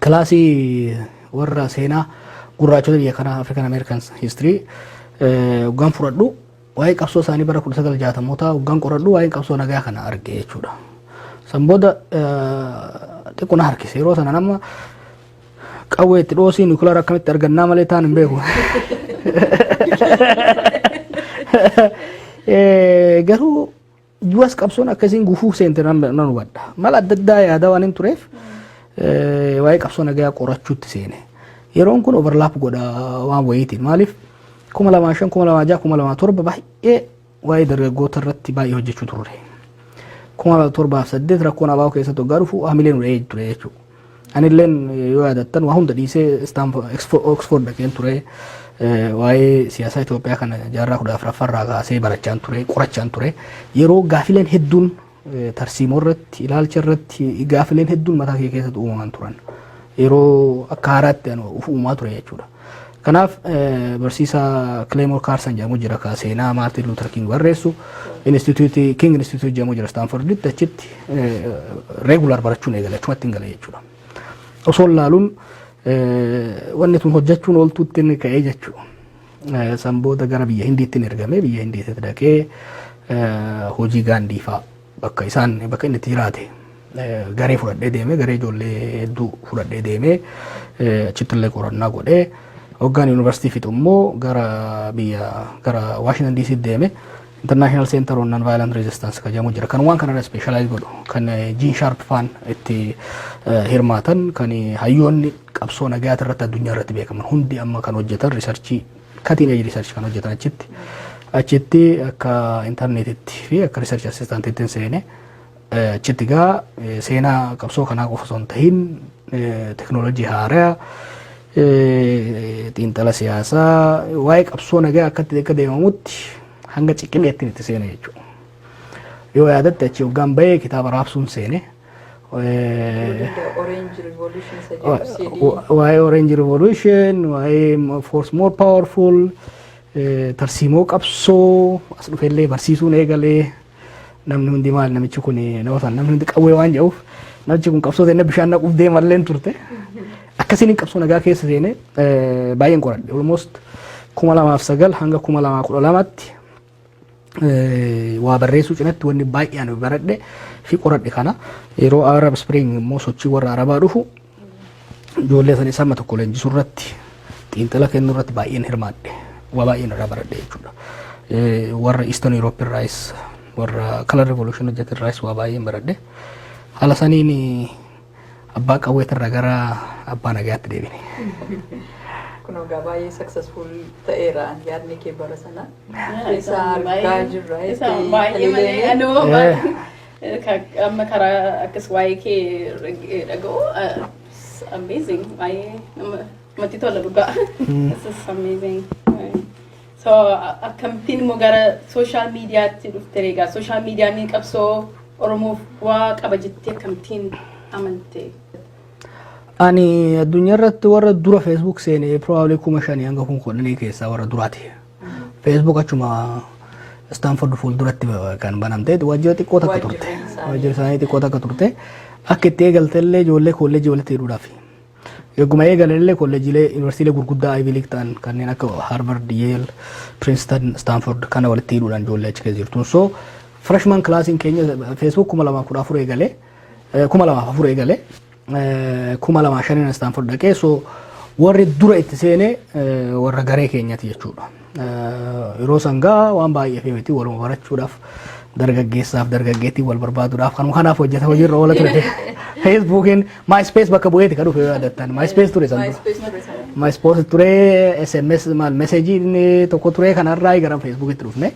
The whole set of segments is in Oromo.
كلاسي ورا سينا قرأت لي كنا أفريكان أمريكان هيستوري وقام فردو واي قبصو ثاني برا كل سجل جاتا موتا وقام قردو واي قبصو نجا كنا أرجع شودا سامبودا تكون هاركي سيروس أنا نما قوي تروسي نقول رقم ترجعنا مالتان بيهو garuu juwas qabsoon akkasiin gufuu seente nan hubadha mala adda addaa yaada waan hin tureef waa'ee qabsoo nagaa qorachuutti seene yeroon kun overlaap godha waan wayiitiin maaliif 2005 2006 2007 baay'ee waa'ee dargaggoota irratti baay'ee hojjechuu turre 2007 rakkoon abaa'oo keessatti hoggaa dhufu hamileen uree ture jechuudha anilleen yoo yaadattan waa hunda dhiisee Oxford dhaqeen ture waa'ee siyaasa Itoophiyaa kana jaarraa 14 irraa kaasee barachaan ture qorachaan ture yeroo gaafileen hedduun tarsiimoo irratti ilaalcha irratti gaafileen hedduun mataa kee keessatti uumaman turan yeroo akka haaraatti uumaa ture jechuudha kanaaf barsiisaa Claymore Carson jedhamu jira ka seenaa Martin Luther King barreessu King Institute jedhamu jira Stanforditti achitti regular barachuun eegale achumatti hin gale jechuudha osoo laaluun wanni tun hojjechuun ooltuutti inni ka'ee jechuudha sanbooda gara biyya hindiitti ergame biyya hindiitti dhaqee hojii gaandii fa'aa bakka inni itti jiraate garee fudhadhee deeme garee ijoollee hedduu fudhadhee deeme achittillee qorannaa godhee hoggaan yuunivarsiitii fixu immoo gara Washington DC deeme International Center on Non-Violent Resistance ka jedhamu jira kan waan kana specialize godhu kan Gene Sharp faan itti hirmaatan kan hayyoonni qabsoo nagaa irratti addunyaa irratti beekaman hundi amma kan hojjetan researchii cutting edge research kan hojjetan achitti akka internetitti fi akka research assistantittiin seene achitti gaa seenaa qabsoo kanaa qofa osoo hin tahin teknoolojii haaraa xiinxala siyaasaa waa'ee qabsoo nagaa akkatti akka deemamutti hanga ciqileettiin itti seene jechuudha yoo yaadatte achi hoggaan bahee kitaaba raabsuun seene waa'ee Orange Revolution waa'ee Force More Powerful tarsiimoo qabsoo as dhufeellee barsiisuun eegalee namni hundi maal namichi kun namni hundi qawwee waan jedhuuf namichi kun qabsoo seenne bishaan naquuf deemalleen turte akkasiin qabsoo nagaa keessa seene baay'een qoradhe almost 2009 hanga 2012tti waa barreessuu cinatti wanni baay'een baradhe fi qoradhe kana yeroo Arab Spring immoo sochii warra Arabaa dhufu ijoollee sanii sama tokko leenjisuu irratti xiinxala kennuu irratti baay'een hirmaadhe waa baay'een irraa baradhe jechuudha warra Eastern European Rice warra Color Revolution hojjetan Rice waa baay'een baradhe haala saniin abbaa qawweetirraa gara abbaa nagaatti deebine kuno gabaye successful ta'era yaadni ke barasana eeysaa gaajirra eeysaa ano amma kara akkas waa'ee kee dhaga'u amazing waa'ee matti tola dhugaa this is amazing so akkamittiin immoo gara social mediaatti dhufte egaa social media ni qabsoo oromoof waa qaba jettee akkamittiin amante ani addunyaa irratti warra dura Facebook seene probably 5,000 hanga 10,000 keessa warra duraati Facebook achuma Stanford fuulduratti kan banamte wajjira xiqqoo takka turte wajjira isaanii xiqqoo takka turte akka itti eegaltellee ijoollee kolleejii walitti hidhuudhaaf eeguma eegalellee kolleejiilee yuunivarsiitiilee gurguddaa Ivy League ta'an kanneen akka Harvard, Yale, Princeton, Stanford kana walitti hidhuudhaan ijoollee achi keessa jirtuun so freshman classiin keenya Facebook 2014 eegalee 2004 eegalee 2005 Stanford dhaqee so warri dura itti seene warra garee keenyati jechuudha yeroo sangaa waan baay'ee feemeti waluma barachuudhaaf dargaggeessaaf dargaggeettii wal barbaaduudhaaf kanuma kanaaf hojjeta hojiirra oola ture Facebookiin MySpace bakka bu'eeti ka dhufe yaadattan MySpace ture san MySpace ture SMS maal meseejiin tokko ture kanarraa gara Facebookitti dhufne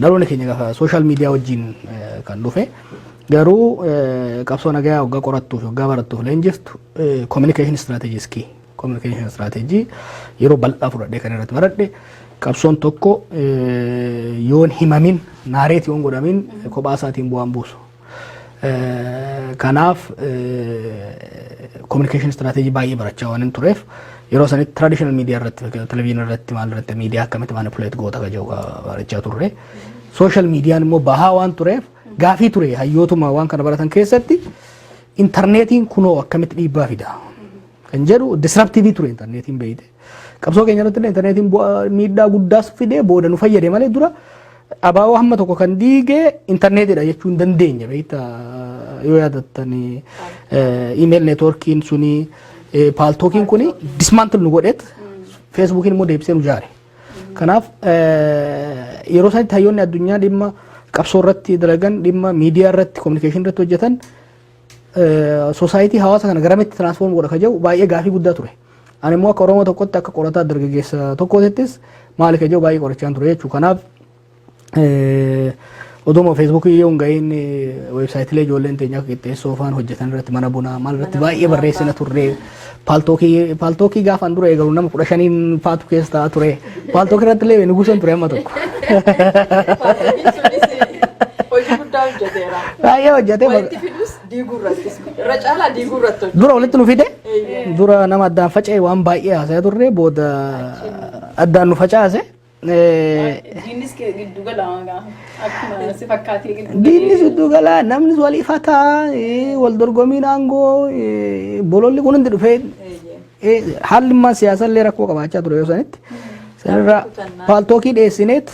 dhaloonni keenya gaafa social media wajjin kan dhufe garuu qabsoo nagaa waggaa qorattuuf waggaa barattuuf leenjistu communication strategies key communication strategy yeroo bal'aa fudhadhee kan irratti baradhe qabsoon tokko yoon himamin naareet yoon godhamin kophaa isaatiin bu'aan buusu kanaaf communication strategy baay'ee barachaa waan tureef yeroo sanitti traditional media irratti television irratti maal irratti media akkamitti manipulate goota ka jiru barachaa turre social media immoo bahaa waan tureef gaafii ture hayyootuma waan kana baratan keessatti internetiin kunoo akkamitti dhiibbaa fida kan jedhu disruptive ture internetiin beeyte. Qabsoo keenya irratti internetiin miidhaa guddaas fidee booda nu fayyade malee dura abaaboo hamma tokko kan diigee interneetidha jechuu hin dandeenya beekta yoo yaadattani email networkiin suni paaltookiin kuni dismantle nu godheet feesbuukiin immoo deebisee nu jaare. Kanaaf yeroo sanatti hayyoonni addunyaa dhimma qabsoo irratti dalagan dhimma miidiyaa irratti kominikeeshinii irratti hojjetan society hawaasa kana garamitti transform godha ka jedhu baay'ee gaafii guddaa ture. Ani immoo akka Oromoo tokkotti akka qorataa dargaggeessa tokkootettis maali ka jedhu baay'ee qorachaan ture jechuu. Kanaaf oduma feesbuukii yoo hin ga'iin weebsaayitiilee ijoolleen teenya akka qixxeessoo faan hojjetan irratti mana bunaa maal irratti baay'ee barreessina turre. Paaltookii gaafan dura eegalu nama 15 faatu keessa ta'a ture. Paaltookii irratti illee nugusan ture amma tokko. Baay'ee hojjetee walitti fidus diiguurrattis irra caalaa diiguurratti dura walitti nu fide dura nama addaan faca'e waan baay'ee haasa'aa turre booda addaan nu facaase. Diinnis giddu galaa akkuma si fakkaatee diinnis giddu galaa namnis walii fataa wal dorgomiin aangoo bololli kun hundi dhufee haalli immoo siyaasallee rakkoo qabaachaa ture yoo sanitti sanirraa paaltookii dhiyeessineet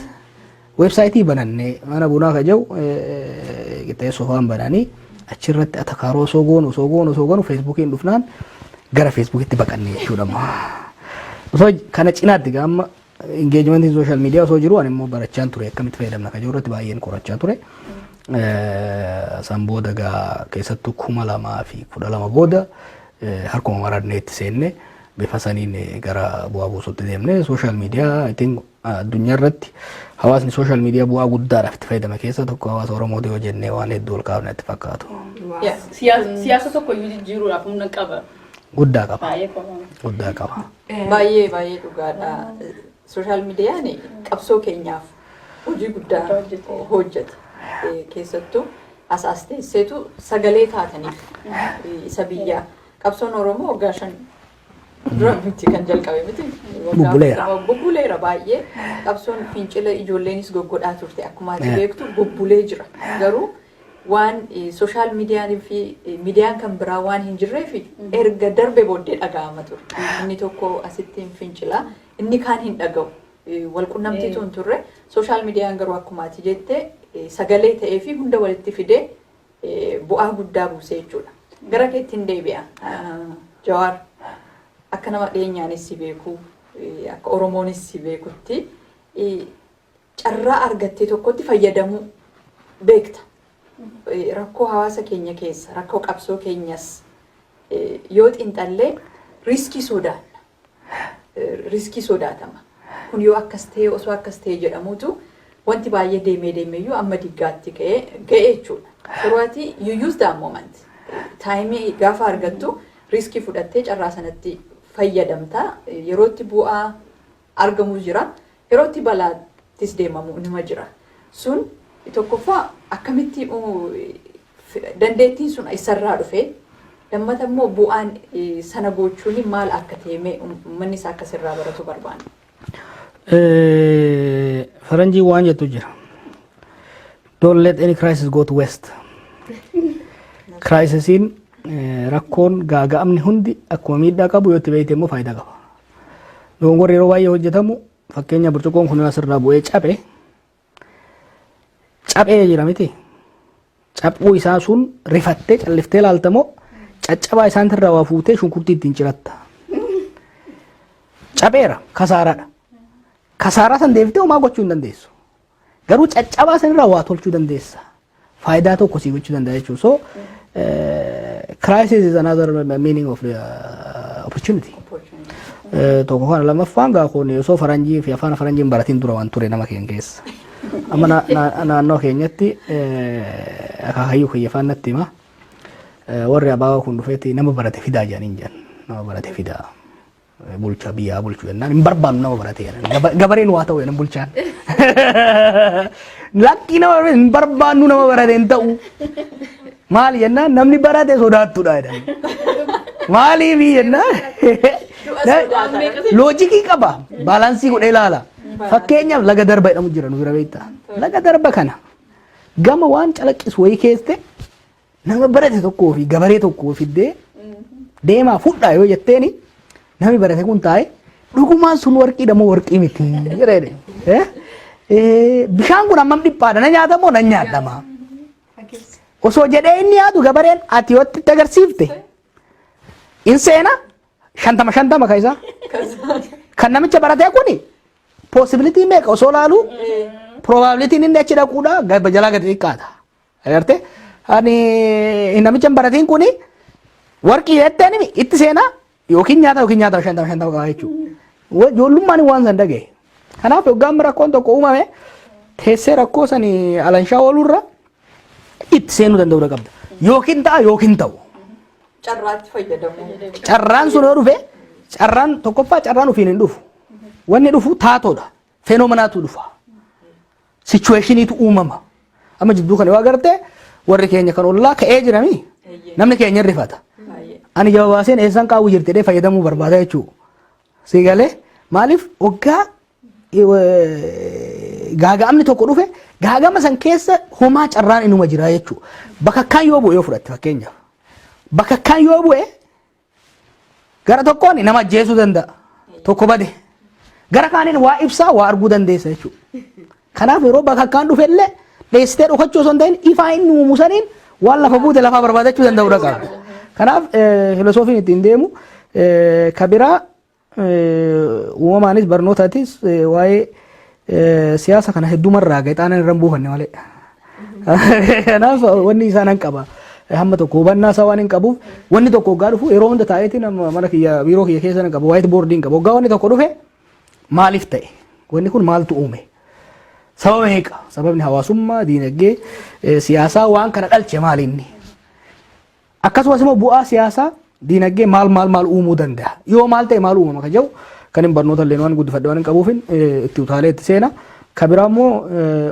weebsaayitii banannee mana bunaa ka jedhu qixxeessoo faan bananii achirratti atakaaroo osoo goonu feesbuukiin dhufnaan gara feesbuukitti baqannee jechuudha. Osoo kana cinaatti gaamma engagement in social media osoo jiru ani immoo barachaan ture akkamitti fayyadamna ka jedhu irratti baay'een qorachaa ture. San booda gaa keessattuu 2012 booda harkuma maradneetti seenne bifa saniin gara bu'aa buusuutti deemne social media I think addunyaa irratti hawaasni social media bu'aa guddaadhaaf itti fayyadama keessa tokko hawaasa Oromooti yoo jennee waan hedduu ol kaafne itti fakkaatu. Siyaasa tokko iyyuu jijjiiruudhaaf humna qaba. Guddaa qaba. Guddaa qaba. Baay'ee dhugaadha. Social meediyaan qabsoo keenyaaf hojii guddaa hojjeta. Keessattuu asaasteesseetu sagalee taataniif isa biyyaa qabsoon Oromoo waggaa 5 dura miti kan jalqabe miti. Bubbuleera baay'ee qabsoon fincila ijoolleenis goggodhaa turte akkuma ati beektu bubbulee jira. Garuu waan social meediyaan fi miidiyaan kan biraa waan hin jirreef erga darbe booddee dhaga'ama ture. Inni tokko asitti fincila inni kaan hin dhaga'u. Wal qunnamtiitu hin turre social meediyaan garuu akkuma ati jette sagalee ta'ee fi hunda walitti fidee bu'aa guddaa buusee jechuudha. Gara keetti hin deebi'a. Jawar akka nama dhiyeenyaanis si beeku akka Oromoonis si beekutti carraa argattee tokkotti fayyadamuu beekta. Rakkoo hawaasa keenya keessa rakkoo qabsoo keenyas yoo xiinxallee riskii sodaatama. Kun yoo akkas ta'e osoo akkas ta'e jedhamuutu wanti baay'ee deemeeyyuu amma diggaatti ga'ee jechuudha. Yerootti you use that moment. Taayimii gaafa argattu riskii fudhattee carraa sanatti fayyadamta. Yerootti bu'aa argamu jira. Yerootti balaattis deemamu nima jira. Sun tokkoffaa akkamitti dandeettiin sun isarraa dhufe lammata immoo bu'aan sana gochuun maal akka ta'e uummanni isaa akka sirraa baratu barbaanna. Faranjii waan jettu jira. Don't let any crisis go to waste. Crisisiin rakkoon gaaga'amni hundi akkuma miidhaa qabu yoo itti beekte immoo faayidaa qaba. Dogongorri yeroo baay'ee hojjetamu fakkeenya burcuqqoon kun asirraa bu'ee caphee jira miti. Caphuu isaa sun rifattee calliftee laaltamoo caccabaa isaan irraa waa fuutee shunkurtii ittiin ciratta. Capheera kasaaraadha. Kasaaraa san deebiftee homaa gochuu hin dandeessu. Garuu caccabaa san irraa waa tolchuu dandeessa. Faayidaa tokko sii gochuu danda'a jechuudha. So crisis is another meaning of the opportunity. Tokko kana lammaffaan gaafa osoo faranjii fi afaan faranjiin baratiin dura waan ture nama keenya keessa. Amma naannoo keenyatti akaakayyuu kiyyaafaan natti hima. Warri abaabaa kun dhufeetti nama barate fidaa jedhaniin jedhan. Nama barate fidaa. Bulchaa biyyaa bulchuu jennaan hin barbaannu nama barate jedhan. Gabareen waa ta'u jedhan bulchaan. Lakkii nama hin barbaannu nama barate hin ta'u. Maali jennaan namni barate sodaattuudha jedhan. Maaliifi jennaan loojikii qaba. Baalaansii godhee ilaala. Fakkeenyaaf laga darba jedhamu jira nu bira beektaa. Laga darba kana gama waan calaqqisu wayii keessatti nama barate tokkoo fi gabaree tokkoo fiddee deemaa fudhaa yoo jetteeni namni barate kun taa'e dhugumaan sun warqii damo warqii miti jedhee bishaan kun hammam dhiphaadha na nyaatamoo na nyaadhama osoo jedhee inni yaadu gabareen ati yoo itti agarsiifte in seena 50 ka isaa kan namicha baratee kuni possibility meeqa osoo laalu probability inni achi dhaquudha gaba jalaa gadi xiqqaata agarte ani namicha baratiin kuni warqii jetteeni itti seena yookiin nyaata 50 qaba jechuudha ijoollummaan waan san dhagaye kanaaf hoggaan rakkoon tokko uumame teessee rakkoo sani alanshaa oolurra itti seenuu danda'uu qabda yookiin ta'a yookiin ta'u carraatti fayyadamu carraan sun yoo dhufe carraan tokkoffaa carraan ofiin hin dhufu wanni dhufu taatoodha feenomenaatu dhufa situationiitu uumama amma jidduu kana yoo agarte warri keenya kan ollaa ka'ee jirami namni keenya rifata ani jawaaseen eessan qaawwu jirtee fayyadamuu barbaada jechuudha siigalee maaliif waggaa gaagaamni tokko dhufe gaagama san keessa homaa carraan inuma jira jechuudha bakka kan yoo bu'e yoo fudhatte fakkeenyaaf bakka kan yoo bu'e gara tokkoon nama ajjeesuu danda'a tokko bade gara kaaniin waa ibsaa waa arguu dandeessa jechuudha kanaaf yeroo bakka kan dhufe illee dheessitee dhokachuu osoo hin ta'in ifaa inni uumu saniin waan lafa buute lafaa barbaadachuu danda'uudha qaba kanaaf filosoofiin ittiin deemu kabiraa uumamaanis barnootaatis waa'ee siyaasa kana heddumarraa gaexaanan irra buufanne malee kanaaf wanni isaan hin qaba hamma tokko hubannaa isaa waan hin qabuuf wanni tokko hoggaa dhufu yeroo hunda taa'eetiin mana kiyya biiroo kiyya keessa hin qabu waayit boordiin qabu hoggaa wanni tokko dhufe maaliif ta'e wanni kun maaltu uume sababa meeqa sababni hawaasummaa diinagdee siyaasaa waan kana dhalche maalinni akkasumas immoo bu'aa siyaasaa diinagdee maal uumuu danda'a yoo maal ta'e maal uumama ka jedhu kan hin barnoota illee waan guddifadhe waan hin qabuufin itti utaalee itti seena ka biraa immoo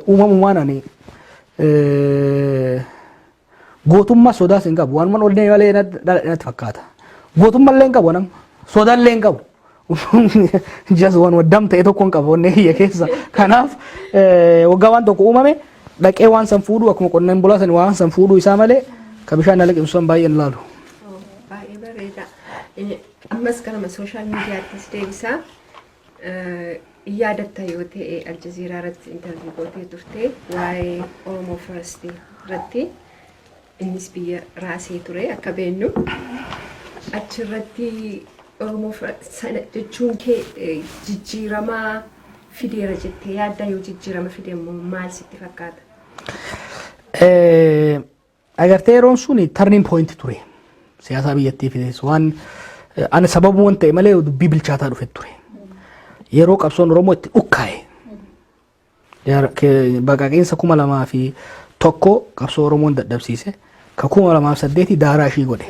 uumamumaan ani gootummaa sodaas hin qabu waanuma ol malee natti fakkaata gootummaa illee hin qabu nama sodaa illee hin qabu just waan waddam ta'e tokko hin qabu wanne hiyya keessa kanaaf waggaa waan tokko uumame dhaqee waan san fuudhu akkuma qonnaan bulaa san waan san fuudhu isaa malee ka bishaan na liqimsu san baay'een laalu. Baay'ee bareeda. Ammas kanama sooshaal miidiyaattis deebisaa yaadatta yoo ta'e aljaziiraa irratti intarviyu gootee turte waa'ee Oromoo Firastii irratti innis biyya raasee ture akka beennu achirratti Oromoo sana jechuun kee jijjiiramaa fideera jettee yaadda yoo jijjiirama fide immoo maal sitti fakkaata? Agartee yeroon sun turning point ture siyaasaa biyyattii fidees waan ani sababu waan ta'e malee dubbii bilchaataa dhufe ture yeroo qabsoon Oromoo itti dhukkaa'e baqaqiinsa 2001 qabsoo Oromoon dadhabsiise ka 2008 daaraa ishii godhe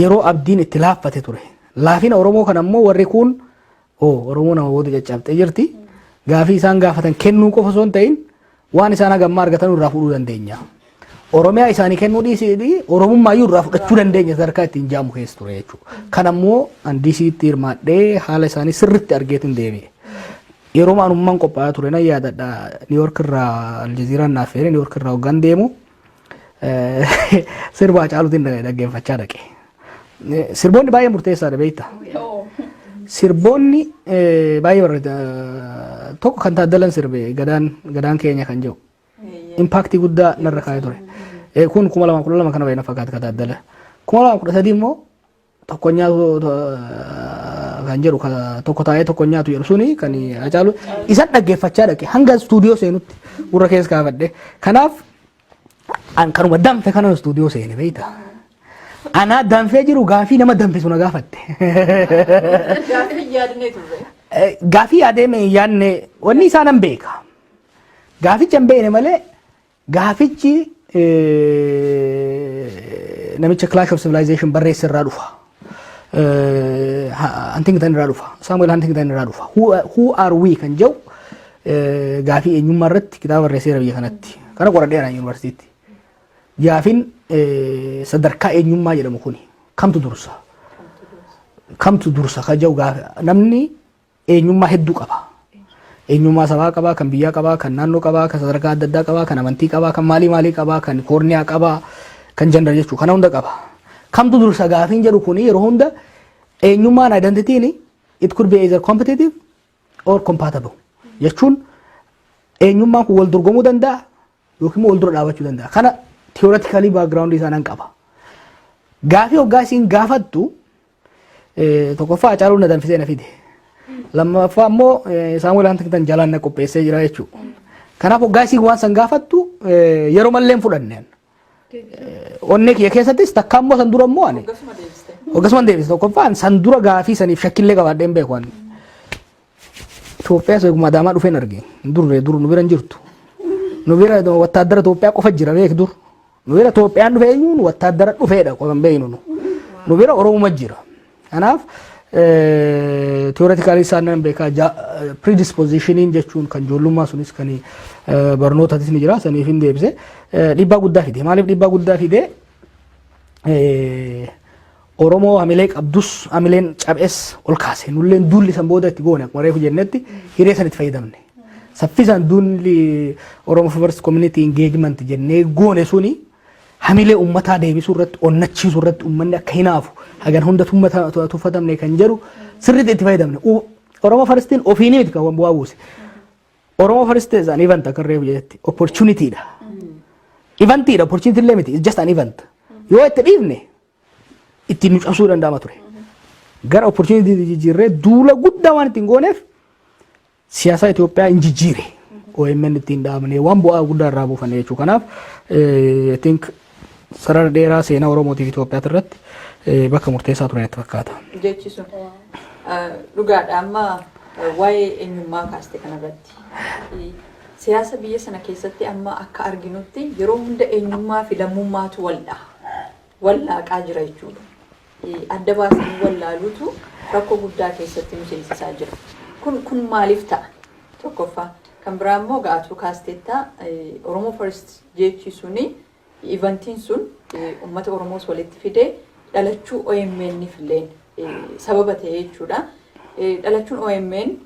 yeroo abdiin itti laaffate ture laafina Oromoo kan ammoo warri kun Oromoo nama booda caccabxee jirti gaafii isaan gaafatan kennuu qofa osoo hin ta'in waan isaan hagammaa argatan irraa fudhuu dandeenya Oromiyaa isaanii kennuu dhiisii Oromummaa iyyuu irraa fudhachuu dandeenya sadarkaa ittiin jaamu keessa ture jechuudha kan ammoo andisiitti hirmaadhee haala isaanii sirriitti argeetiin deebi'e yeroo maanummaan qophaa'aa ture nan yaadadha Niiwoork irraa Aljaziiraan naaf feere Niiwoork irraa hoggaan deemu sirbaa caaluutiin dhaggeeffachaa dhaqe sirboonni baay'ee murteessaadha beekta sirboonni baay'ee barreeda tokko kan taaddalan sirbe gadaan keenya kan jedhu impaaktii guddaa narra kaa'ee ture kun 2012 kana baay'ee fakkaata kan taaddala 2013 immoo tokko nyaatu kan jedhu tokko taa'ee tokko nyaatu jedhu suni kan acaalu isan dhaggeeffachaa dhaqe hanga stuudiyoo seenutti gurra keessa kaafadhe kanaaf an kanuma danfe kana stuudiyoo seene beekta ana danfee jiru gaafii nama danfisu na gaafatte gaafii yaadne turre gaafii yaadame yaadne wanni isaanan beeka gaaficha hin beekne malee gaafichi namicha Clash of Civilization barreesse irraa dhufa Huntington irraa dhufa Samuel Huntington irraa dhufa who are we kan jedhu gaafii eenyummaa irratti kitaaba barreesseera biyya kanatti kana qoradheera yuunivarsiitii gaafiin sadarkaa eenyummaa jedhamu kuni kamtu dursa ka jedhu namni eenyummaa hedduu qaba eenyummaa sabaa qaba kan biyyaa qaba kan naannoo qaba kan sadarkaa adda addaa qaba kan amantii qaba kan maalii qaba kan koorniyaa qaba kan jandar jechuu kana hunda qaba kamtu dursa gaafiin jedhu kuni yeroo hunda eenyummaan identity ni it could be either competitive or compatible jechuun eenyummaan kun wal dorgomuu danda'a yookiin wal dura dhaabachuu danda'a kana theoretically background isaa nan qaba gaafii hoggaa isiin gaafattu tokkoffaa Hacaaluu na danfisee na fide lammaffaa immoo Saamu'eel Huntington jalaan na qopheessee jira jechuudha kanaaf hoggaa isiin waan san gaafattu yeroo mallee hin fudhanneen onnee kiyya keessattis takka immoo san dura immoo ani hoggasuma deebiste tokkoffaan san dura gaafii saniif shakkillee qabaadheen beeku ani Itoophiyaa soogummaa daamaa dhufeen arge dur nu bira hin jirtu nu bira wattaaddara Itoophiyaa qofa jira beek dur nu bira Itoophiyaan dhufe eenyuun wattaaddara dhufeedha qofa beeynu nu bira Oromoo jira kanaaf theoretically isaan beekaa predispositioning jechuun kan ijoollummaa sunis kan barnootatis ni jira saniif hin deebise dhiibbaa guddaa fide maaliif dhiibbaa guddaa fide Oromoo hamilee qabdus hamileen cabes ol kaase nulleen duulli san booda itti goone akkuma reefu jennetti hiree san itti fayyadamne saffisaan duulli Oromoo First Community Engagement jennee goone suni hamilee ummataa deebisuu irratti onnachiisuu irratti ummanni akka hinaafu hagan hunda tuffatamne kan jedhu sirriitti itti fayyadamne Oromoo Firstiin ofiinii miti kan bu'aa buuse Oromoo First is an event akka reefu jennetti opportunity dha event dha opportunity illee miti it's just an event yoo itti dhiifne ittiin nu cabsuu danda'ama ture gara opportunity jijjiirree duula guddaa waan ittiin gooneef siyaasa Itoophiyaa hin jijjiire OMN ittiin dhaabne waan bu'aa guddaa irraa buufanne jechuu kanaaf I think sarara dheeraa seenaa Oromootiif Itoophiyaa irratti bakka murteessaa ture natti fakkaata. Jechi sun dhugaadha amma waa'ee eenyummaa kaaste kanarratti siyaasa biyya sana keessatti amma akka arginutti yeroo hunda eenyummaa fi lammummaatu wallaaqaa jira jechuudha. Adda baasanii wallaaluutu rakkoo guddaa keessatti nu seensisaa jira. Kun maaliif ta'a? Tokkoffaa kan biraa immoo gaatuu kaasteetta Oromoo First jechi suni eventiin sun uummata Oromoos walitti fidee dhalachuu OMN'if illee sababa ta'e jechuudha. Dhalachuun OMN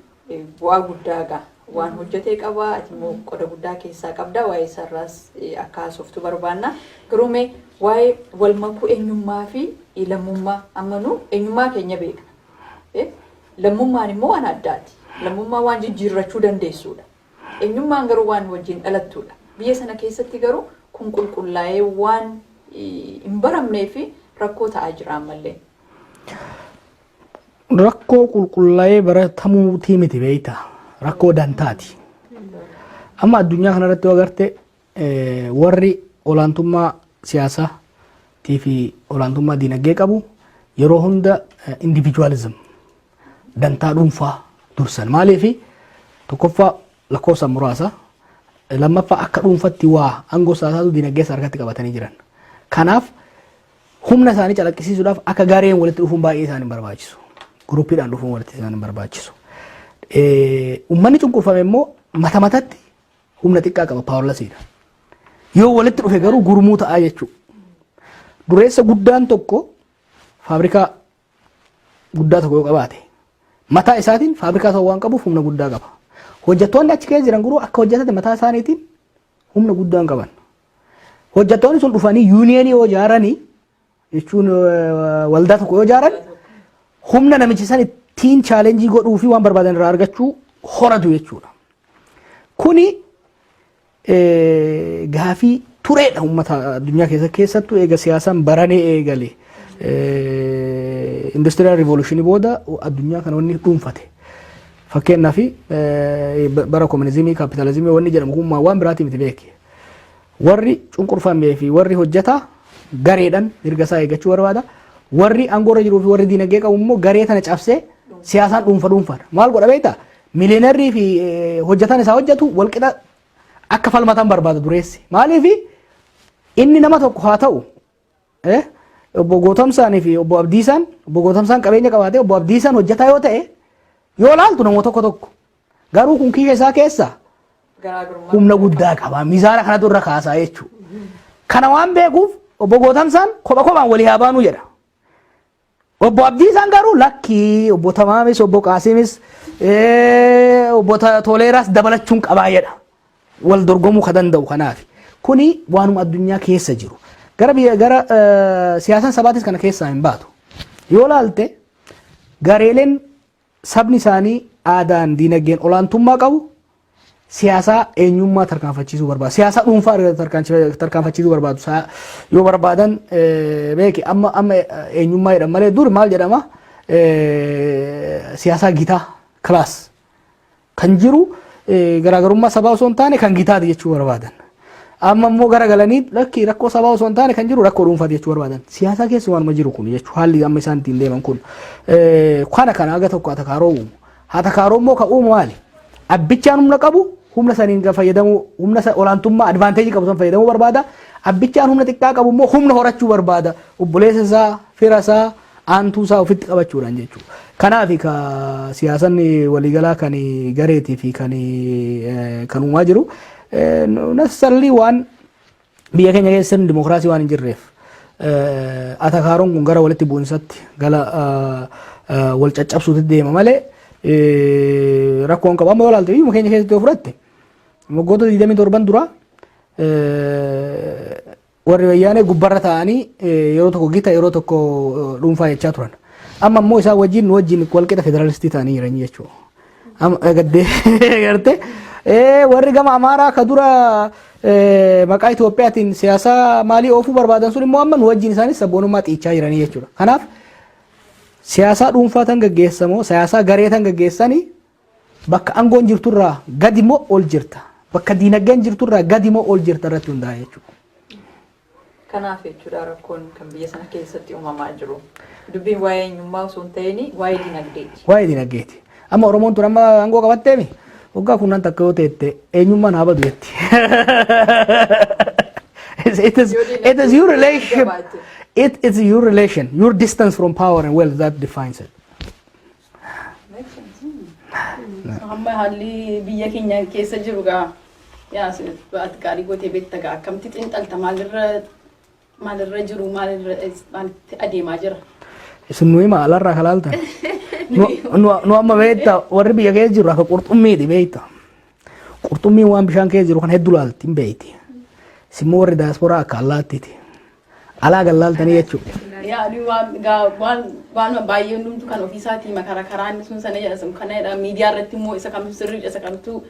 bu'aa guddaa gaa waan hojjetee qaba ati immoo qoda guddaa keessaa qabda waa'ee sarraas akka haasoftu barbaanna. Garuumee waa'ee wal makuu eenyummaa fi lammummaa ammanu eenyummaa keenya beekna. Lammummaan immoo waan addaati. Lammummaa waan jijjiirrachuu dandeessuudha. Eenyummaan garuu waan wajjin dhalattuudha. Biyya sana keessatti garuu kun qulqullaa'ee waan hin baramnee fi rakkoo ta'aa jira ammallee. Rakkoo qulqullaa'ee baratamuutii miti beeyta. Rakkoo dantaati. Amma addunyaa kanarratti agarte warri olaantummaa siyaasaa fi olaantummaa diinagdee qabu yeroo hunda individualism dantaa dhuunfaa dursan maaliif tokkoffaa lakkoofsa muraasa lammaffaa akka dhuunfatti waa aangoo siyaasaatu diinagdee harkatti qabatanii jiran kanaaf humna isaanii calaqqisiisuudhaaf akka gaareen walitti dhufuun baay'ee isaanii barbaachisu guruppiidhaan dhufuun walitti isaanii barbaachisu ummanni cunqurfame immoo mata matatti humna xiqqaa qaba paawurlasiidha yoo walitti dhufe garuu gurmuu ta'aa jechuudha dureessa guddaan tokko faabrikaa guddaa tokko yoo qabaate mataa isaatiin faabrikaa ta'uu waan qabuuf humna guddaa qaba. Hojjettoonni achi keessa jiran garuu akka hojjetate mataa isaaniitiin humna guddaa hin qaban. Hojjettoonni sun dhufanii yuuniyeenii yoo ijaaranii jechuun waldaa tokko yoo ijaaran humna namichi san ittiin chaalenjii godhuu fi waan barbaadan irraa argachuu horatu jechuudha. Kuni gaafii tureedha uummata addunyaa keessattuu eega siyaasaan baranee eegale. Industrial revolution booda addunyaa kana wanni dhuunfate fakkeenyaaf bara komunizimii kapitalizimii wanni jedhamu kun waan biraati miti beeke warri cunqurfamee fi warri hojjeta gareedhaan mirga isaa eeggachuu barbaada warri aangoorra jiruu fi warri diinagdee qabu immoo garee tana cabsee siyaasaan dhuunfadha maal godha beektaa miliyoonarii fi hojjetaan isaa hojjetu walqixa akka falmatan barbaada dureessi maaliif inni nama tokko haa ta'u obbo Gootamsaanii fi obbo Abdiisaan qabeenya qabaatee obbo Abdiisaan hojjetaa yoo ta'e yoo laaltu namoota tokko garuu kun kiisha isaa keessa humna guddaa qaba mizaana kanatu irra kaasaa jechuudha. Kana waan beekuuf obbo Gootamsaan kophaan walii haa baanuu jedha. Obbo Abdiisaan garuu lakkii obbo Tamaamis obbo Qaasimis obbo Toleeraas dabalachuun qabaa jedha. Wal dorgomuu ka danda'u kanaaf kuni waanuma addunyaa keessa jiru. gara siyaasan sabaatis kana keessaa hin baatu. Yoo laalte gareeleen sabni isaanii aadaan diinagdeen olaantummaa qabu siyaasa eenyummaa tarkaanfachiisuu barbaadu. Siyaasa dhuunfaa tarkaanfachiisuu barbaadu. Yoo barbaadan beeki amma eenyummaa jedhama malee dur maal jedhama siyaasa gitaa kilaas kan jiru garaagarummaa sabaa osoo hin taane kan gitaati jechuu barbaadan. Amma immoo garagalanii lakki rakkoo sabaa osoo hin taane kan jiru rakkoo dhuunfaati jechuu barbaadan. Siyaasa keessa waanuma jiru kun jechuu haalli amma isaan ittiin deeman kun kana aga tokko atakaaroo uumu. Atakaaroo immoo kan uumu maali? Abbichaan humna qabu humna saniin fayyadamu humna olaantummaa advaanteejii qabu san fayyadamuu barbaada. Abbichaan humna xiqqaa qabu immoo humna horachuu barbaada. Obboleessa isaa, fira isaa, aantuu isaa ofitti qabachuudhaan jechuudha. Kanaaf siyaasan waliigalaa kan gareetii fi kan uumaa jiru necessarily waan biyya keenya keessatti dimokiraasii waan hin jirreef atakaaroon kun gara walitti bu'insatti gala wal caccabsuutti deema malee rakkoon qaba. Amma yoo ilaalte biyya keenya keessatti yoo fudhatte waggoota 27 dura warri wayyaanee gubbarra ta'anii yeroo tokko gita yeroo tokko dhuunfaa jechaa turan. Amma immoo isaan wajjin walqixa federaalistii ta'anii jiran jechuudha. Amma garte warri gama Amaaraa ka dura maqaa Itoophiyaatiin siyaasa maalii oofuu barbaadan sun immoo amma nu wajjin isaanis sabboonummaa xiichaa jiranii jechuudha. Kanaaf siyaasa dhuunfaa tan gaggeessamoo siyaasa garee tan gaggeessanii bakka aangoon jirturraa gadi moo ol jirta. Bakka diinagdeen jirturraa gadi moo ol jirta irratti hundaa'e jechuudha. Kanaaf jechuudha rakkoon kan biyya sana keessatti uumamaa jiru. Dubbiin waa'ee eenyummaa osoo hin ta'in waa'ee diinagdeeti. Waa'ee diinagdeeti. Amma Oromoon tun amma aangoo qabatteemi waggaa kunnaan takka yoo teette eenyummaa naa badu jetti. It is your relation. It is your relation, your distance from power and wealth that defines it. Amma haalli biyya keenya keessa jiru gaa yaa ati gaarii gootee beekta gaa akkamti xiinxalta maalirra jiru maalirra adeemaa jira. Isin nuyi maalarraa kalaalta. Nu amma beekta warri biyya keessa jiru akka qurxummiiti beekta. Qurxummiin waan bishaan keessa jiru kan hedduu laalti hin beekti. Simmoo warri daasporaa akka allaattiiti. Alaa gallaaltanii jechuudha. Yaa waan baay'ee hundumtu kan ofiisaatii makara karaan sun sana jedhamu kana miidiyaa irratti immoo isa kamtu sirriidha isa kamtu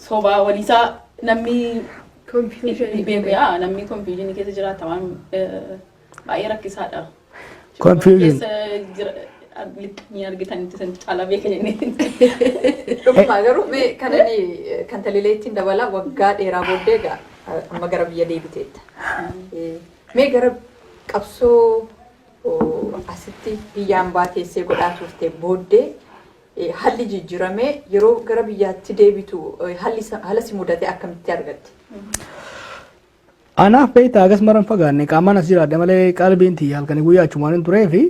sobaa waliisaa namni beeku yaa namni konfiizinii keessa jiraata waan baay'ee rakkisaadha. Confusion. Ni argitanitti san caalaa beeka jennee. Dhugumaa garuu kan talileettiin dabala waggaa dheeraa booddee egaa amma gara biyya deebiteetta. Mee gara qabsoo asitti biyyaan baateessee godhaa turte booddee haalli jijjiiramee yeroo gara biyyaatti deebitu haala si mudate akkamitti argatte? Anaaf beektaa agas maran fagaanne qaamaan as jiraadha malee qalbiin tiyya halkanii guyyaa achumaan hin turee fi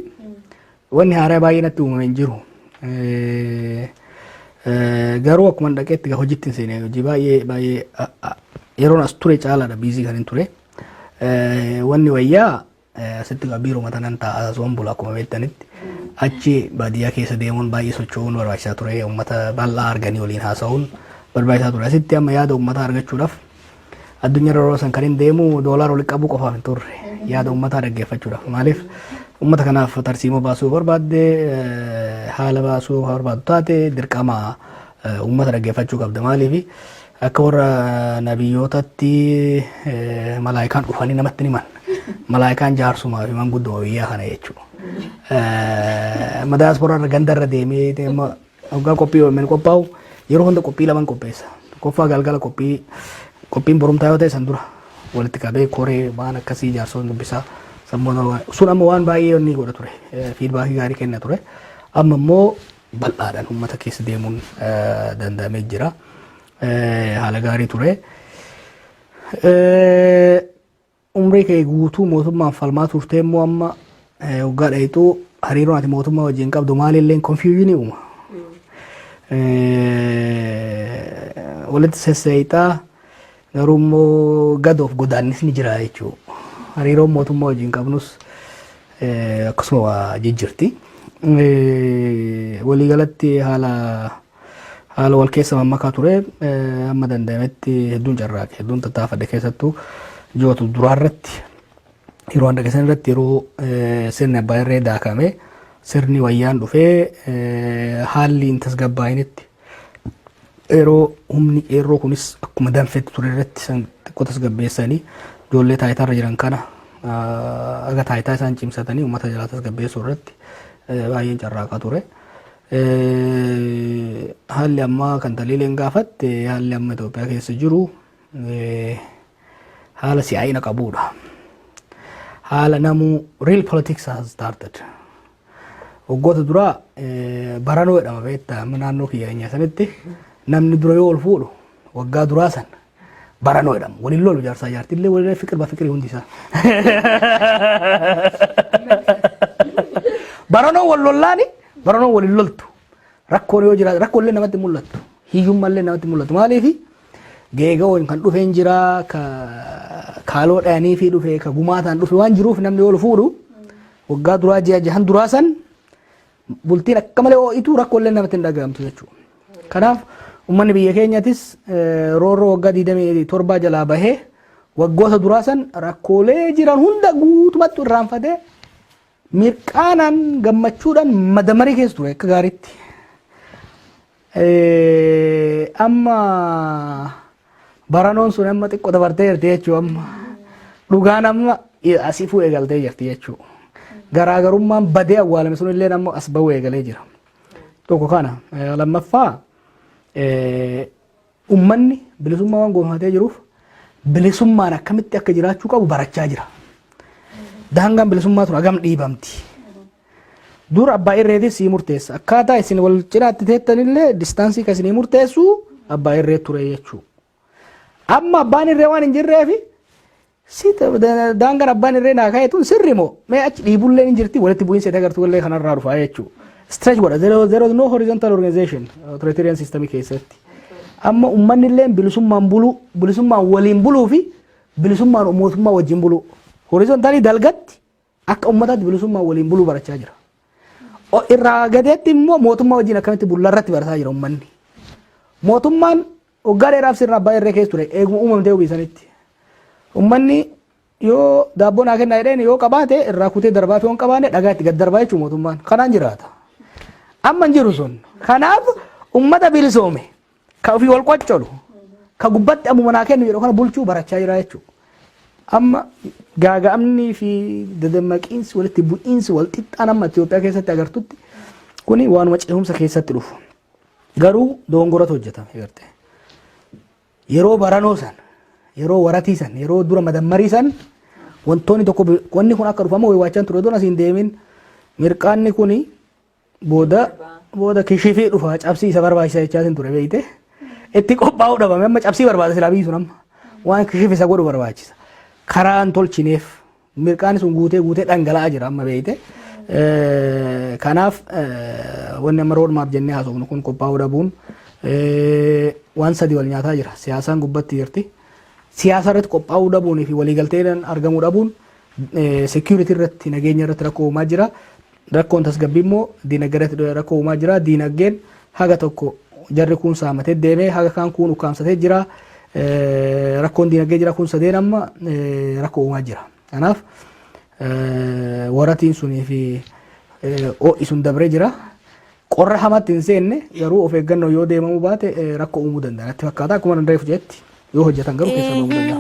wanni haaraa baay'ee natti uumame hin jiru. Garuu akkuma dhaqeetti hojiitti hin seene hojii baay'ee yeroon as ture caalaadha biizii kan hin ture. Wanni wayyaa asitti biiroo matanan ta'a soon bula akkuma beektanitti achi baadiyyaa keessa deemuun baay'ee socho'uun barbaachisaa ture. Uummata bal'aa arganii waliin haasa'uun barbaachisaa ture. Asitti amma yaada uummataa argachuudhaaf addunyaa yeroo san kan hin deemu doolaara walitti qabuu qofaaf hin turre yaada uummataa dhaggeeffachuudhaaf. Maaliif uummata kanaaf tarsiimoo baasuu barbaadde haala baasuu barbaaddu taate dirqama uummata dhaggeeffachuu qabda. Maaliif akka warra nabiyyootatti malaayikaan dhufanii namatti himan. Malaayikaan jaarsumaa fi manguddoo biyyaa kana jechuudha. Daasporaa irra ganda irra deemee waggaa qophii yommuu qophaa'u yeroo hunda qophii lama qopheessa. Qophii galgala qophiin borumtaa yoo ta'e san dura walitti qabee koree waan akkasii jaarsoon dubbisaa sammuun sun amma waan baay'ee inni godha ture. Fiidbaakii gaarii kenna ture. Amma immoo bal'aadhaan uummata keessa deemuun danda'amee jira. Haala gaarii ture. Umrii kee guutuu mootummaan falmaa turtee immoo amma waggaa dhayituu hariiroon ati mootummaa wajjin qabdu maalillee konfiyuuzhinii uuma. Walitti sesseeyitaa garuu immoo gadoof godaannis ni jira jechuudha. Hariiroon mootummaa wajjin qabnus akkasuma jijjirti. Waliigalatti haala wal keessa mammakaa ture amma danda'ametti hedduun carraaqe hedduun tattaafadhe keessattuu jootu duraarratti yeroo hunda keessan irratti yeroo sirni abbaa irree daakame sirni wayyaan dhufee haalli hin tasgabbaa'initti yeroo humni qeerroo kunis akkuma danfetti ture irratti san xiqqoo tasgabbeessanii ijoollee taayitaa irra jiran kana aga taayitaa isaan cimsatanii uummata jalaa tasgabbeessuu irratti baay'een carraaqaa ture. Haalli ammaa kan taliileen gaafatte haalli amma Itoophiyaa keessa jiru haala si'aayina qabuudha. Haala namu real politics has started. Waggoota duraa baranoo jedhama beektaa naannoo kiyyaa sanitti namni dura yoo ol fuudhu waggaa duraa san baranoo jedhama. Waliin lolu jaarsaa jaartillee waliin fiqirii hundi isaa. Baranoo wal lollaani baranoo waliin loltu. Rakkoon yoo jiraatu rakkoollee namatti mul'attu. Hiyyummaallee namatti mul'atu. Maaliifi geega'oon kan dhufeen jira kaaloo dhayanii fi dhufe ka gumaataan dhufe waan jiruuf namni ol fuudhu waggaa duraa ji'a jahan duraa san bultiin akka malee ho'itu rakkoolee namatti hin dhagahamtu jechuudha. Kanaaf uummanni biyya keenyaatis roorroo waggaa 27 jalaa bahee waggoota duraa san rakkoolee jiran hunda guutumatti irraanfatee mirqaanaan gammachuudhaan madamarii keessa ture akka gaariitti. Amma baranoon sun amma xiqqoo dabartee jirti jechuudha. Amma dhugaan amma asii fuudhee galtee jirti jechuudha. Garaagarummaan badee awwaalame sun illee amma as bahuu eegalee jira. Tokko kana lammaffaa uummanni bilisummaa waan gonfatee jiruuf bilisummaan akkamitti akka jiraachuu qabu barachaa jira. Daangaan bilisummaa tun hagam dhiibamti. Dur abbaa irreetis sii murteessa. Akkaataa isin wal cinaatti teettanillee distaansii kan isinii murteessu abbaa irree ture jechuudha. Amma abbaan irree waan hin jirreefi daangaan abbaan irree naa ka'e tun sirri moo mee achi dhiibullee hin jirti walitti bu'iinsa agartuu illee kanarraa dhufaa jechuudha. Stretch godha. There is no horizontal organization authoritarian system keessatti. Amma uummanni illee bilisummaan buluu bilisummaan waliin buluu fi bilisummaan mootummaa wajjin buluu. Horizontaalii dalgatti akka uummataatti bilisummaan waliin buluu barachaa jira. Irraa gadeetti immoo mootummaa wajjin akkamitti bullaa irratti barataa jira uummanni. Mootummaan waggaa dheeraaf sirna abbaa irree keessa ture eeguma uumamtee uwwisanitti. Uummanni yoo daabboo naa kennaa jedheen yoo qabaate irraa kutee darbaa fi waan qabaanne dhagaa itti gad darbaa jechuudha mootummaan. Kanaan jiraata. Amma hin jiru sun. Kanaaf uummata bilisoome ka ofii wal qoccolu ka gubbatti ammuma naa kennu jedhu kana bulchuu barachaa jira jechuudha. Amma gaaga'amni fi dadammaqiinsi walitti bu'iinsi wal xixxaan amma Itoophiyaa keessatti agartutti kuni waanuma ce'umsa keessatti dhufu. Garuu dogongoratu hojjetame agartee. Yeroo baranoo san yeroo waratii san yeroo dura madammarii san wantoonni tokko wanni kun akka dhufamu wayiwaachaan ture doon asiin deemin mirqaanni kuni booda kishifii dhufa cabsii isa barbaachisa jechaatiin ture beeyte itti qophaa'uu dhabame amma cabsii barbaada silaa biyyi sun amma waan kishifi isa godhu barbaachisa. Karaan tolchineef mirqaanni sun guutee dhangala'aa jira amma beeyte. Kanaaf wanni amma roodmaap jennee haasofnu kun qophaa'uu dhabuun waan sadii wal nyaataa jira. Siyaasaan gubbatti jirti. Siyaasa irratti qophaa'uu dhabuun fi waliigalteedhaan argamuu dhabuun security irratti nageenya irratti rakkoo uumaa jira. Rakkoon tasgabbii immoo diinagdee irratti rakkoo uumaa jira. Diinagdeen haga tokko jarri kun saamatee deemee haga kaan kun ukkaamsatee jira. Rakkoon diinagdee jira kun sadeen amma rakkoo uumaa jira. Kanaaf waratiin sunii fi ho'i sun dabree jira. Qorra hamatti hin seenne garuu of eeggannoo yoo deemamuu baate rakkoo uumuu danda'a. Natti fakkaata akkuma dandeef jetti yoo hojjetan garuu keessa bahuu danda'a.